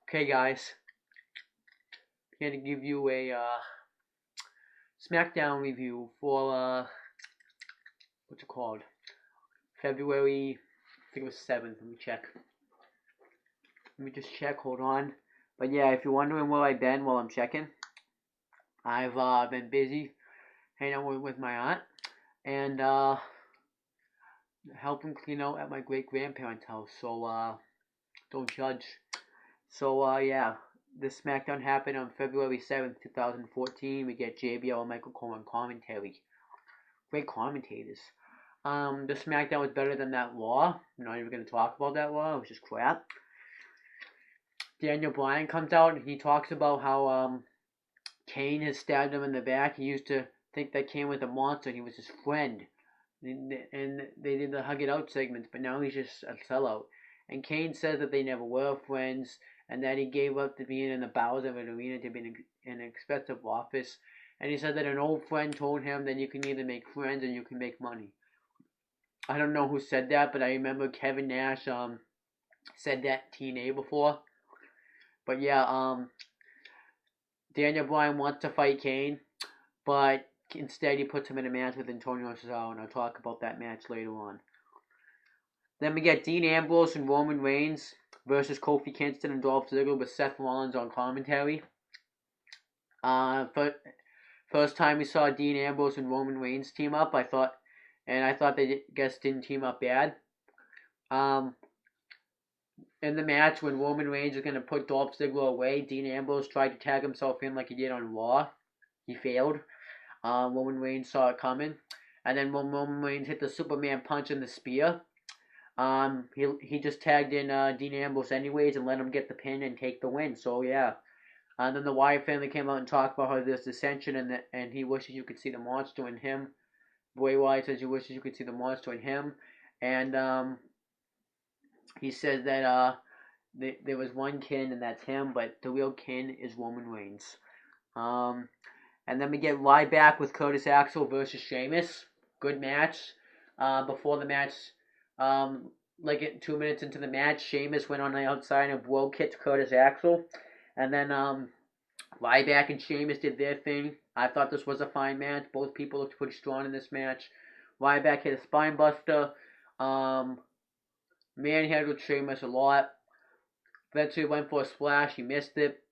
Okay, guys, I'm here to give you a Smackdown review for what's it called? February, I think it was 7th. Let me check. Let me just check. Hold on. But yeah, if you're wondering where I've been while I'm checking, I've been busy hanging out with my aunt and helping clean out at my great grandparents' house. So don't judge. So yeah, this SmackDown happened on February 7th, 2014. We get JBL and Michael Cole on commentary. Great commentators. The SmackDown was better than that Raw. I'm not even going to talk about that Raw. It was just crap. Daniel Bryan comes out and he talks about how Kane has stabbed him in the back. He used to think that Kane was a monster and he was his friend. And they did the hug it out segments, but now he's just a sellout. And Kane says that they never were friends and that he gave up to being in the bowels of an arena to be in an expensive office. And he said that an old friend told him that you can either make friends or you can make money. I don't know who said that, but I remember Kevin Nash said that to TNA before. But yeah, Daniel Bryan wants to fight Kane, but instead he puts him in a match with Antonio Cesaro, and I'll talk about that match later on. Then we get Dean Ambrose and Roman Reigns versus Kofi Kingston and Dolph Ziggler with Seth Rollins on commentary. First time we saw Dean Ambrose and Roman Reigns team up, I thought they didn't team up bad. In the match when Roman Reigns was going to put Dolph Ziggler away, Dean Ambrose tried to tag himself in like he did on Raw. He failed. Roman Reigns saw it coming. And then when Roman Reigns hit the Superman punch and the spear, he just tagged in Dean Ambrose anyways and let him get the pin and take the win. So yeah. And then the Wyatt family came out and talked about how there's dissension and he wishes you could see the monster in him. Bray Wyatt says he wishes you could see the monster in him. And he says that there was one kin and that's him, but the real kin is Roman Reigns. And then we get Ryback with Curtis Axel versus Sheamus. Good match. Before the match, like 2 minutes into the match, Sheamus went on the outside and bro kicked Curtis Axel. And then Ryback and Sheamus did their thing. I thought this was a fine match. Both people looked pretty strong in this match. Ryback hit a spine buster. Manhandled Sheamus a lot. Eventually went for a splash. He missed it.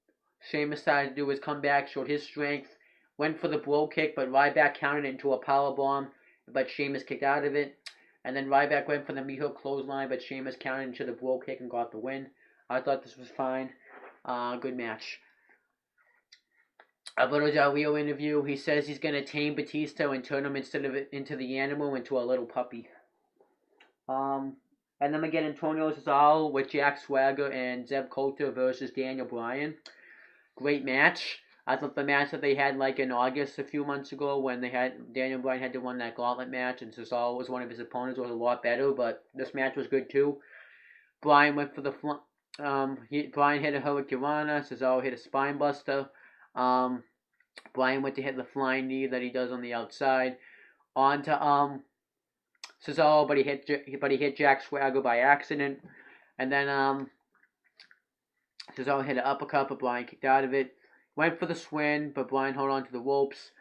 Sheamus decided to do his comeback. Showed his strength. Went for the bro kick, but Ryback countered it into a powerbomb. But Sheamus kicked out of it. And then Ryback went for the meat hook clothesline, but Sheamus countered into the bro kick and got the win. I thought this was fine. Good match. Alberto Del Rio interview. He says he's going to tame Batista and turn him into the animal into a little puppy. And then we get Antonio Cesaro with Jack Swagger and Zeb Coulter versus Daniel Bryan. Great match. I thought the match that they had like in August a few months ago when Daniel Bryan had to win that gauntlet match and Cesaro was one of his opponents was a lot better, but this match was good too. Bryan went for the Bryan hit a Hurricanrana, Cesaro hit a spine buster. Bryan went to hit the flying knee that he does on the outside. On to Cesaro, but he hit Jack Swagger by accident. And then Cesaro hit an uppercut, but Bryan kicked out of it. Went for the swing, but Bryan held on to the ropes.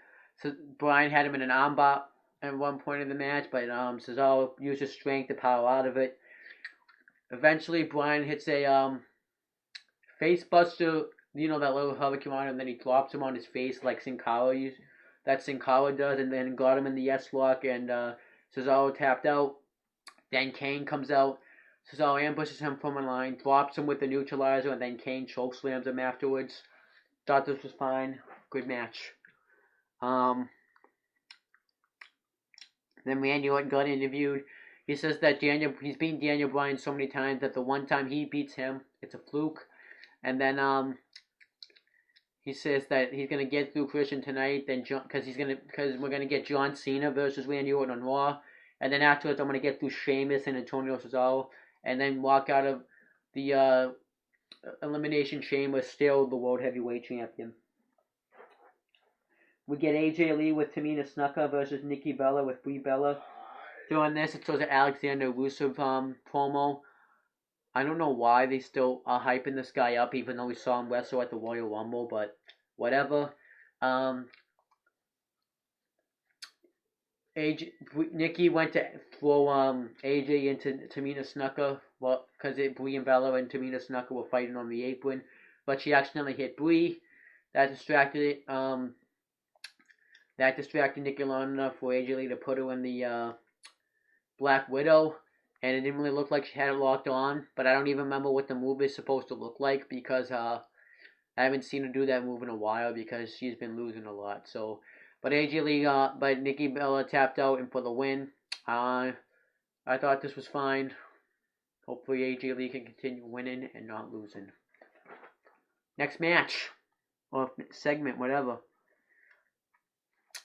So Bryan had him in an armbar at one point in the match, but Cesaro used his strength to power out of it. Eventually, Bryan hits a face buster, you know, that little Hurricanrana, and then he drops him on his face like Sin Cara does, and then got him in the S-lock, and Cesaro tapped out. Then Kane comes out. Cesaro ambushes him from a line, drops him with the neutralizer, and then Kane chokeslams him afterwards. Thought this was fine. Good match. Then Randy Orton got interviewed. He says that he's beaten Daniel Bryan so many times that the one time he beats him, it's a fluke. And then he says that he's gonna get through Christian tonight, then because we're gonna get John Cena versus Randy Orton on Raw, and then afterwards I'm gonna get through Sheamus and Antonio Cesaro, and then walk out of the Elimination Chamber still the World Heavyweight Champion. We get AJ Lee with Tamina Snuka versus Nikki Bella with Brie Bella. During this, it shows an Alexander Rusev promo. I don't know why they still are hyping this guy up, even though we saw him wrestle at the Royal Rumble, but whatever. Um, AJ, Nikki went to throw AJ into Tamina Snuka, well, because Brie and Bella and Tamina Snuka were fighting on the apron, but she accidentally hit Brie. That distracted it. That distracted Nikki long enough for AJ Lee to put her in the Black Widow, and it didn't really look like she had it locked on. But I don't even remember what the move is supposed to look like because I haven't seen her do that move in a while because she's been losing a lot. So, but AJ Lee, but Nikki Bella tapped out and for the win. I thought this was fine. Hopefully AJ Lee can continue winning and not losing. Next match or segment, whatever.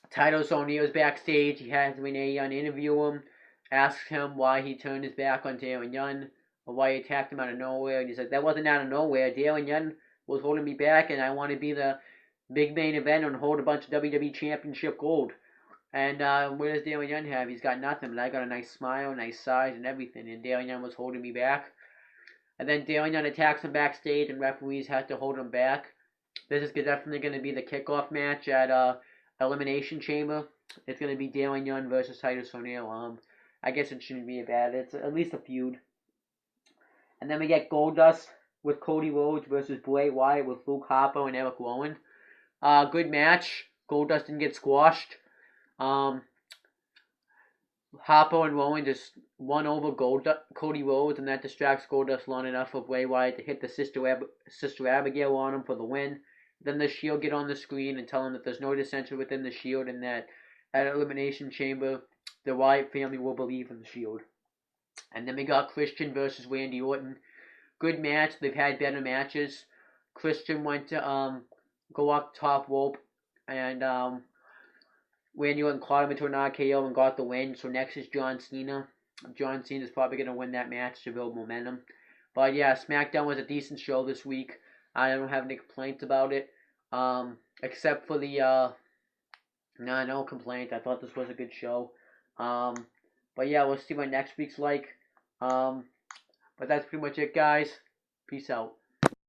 Titus O'Neil's backstage. He has Renee Young interview him, asks him why he turned his back on Darren Young or why he attacked him out of nowhere. And he's like, that wasn't out of nowhere. Darren Young was holding me back, and I want to be the big main event and hold a bunch of WWE Championship gold. And what does Darren Young have? He's got nothing, but I got a nice smile, nice size, and everything. And Darren Young was holding me back. And then Darren Young attacks him backstage, and referees have to hold him back. This is definitely going to be the kickoff match at Elimination Chamber. It's going to be Darren Young versus Titus O'Neil. I guess it shouldn't be bad. It's at least a feud. And then we get Goldust with Cody Rhodes versus Bray Wyatt with Luke Harper and Eric Rowan. Good match. Goldust didn't get squashed. Harper and Rowan just won over Cody Rhodes, and that distracts Goldust long enough for Bray Wyatt to hit the Sister Abigail on him for the win. Then the Shield get on the screen and tell him that there's no dissension within the Shield and that at Elimination Chamber, the Wyatt family will believe in the Shield. And then we got Christian versus Randy Orton. Good match. They've had better matches. Christian went to go up top rope, and Randy Orton caught him into an RKO and got the win. So next is John Cena. John Cena is probably going to win that match to build momentum. But yeah, SmackDown was a decent show this week. I don't have any complaints about it, except for the no complaint. I thought this was a good show. But yeah, we'll see what next week's like. But that's pretty much it, guys. Peace out.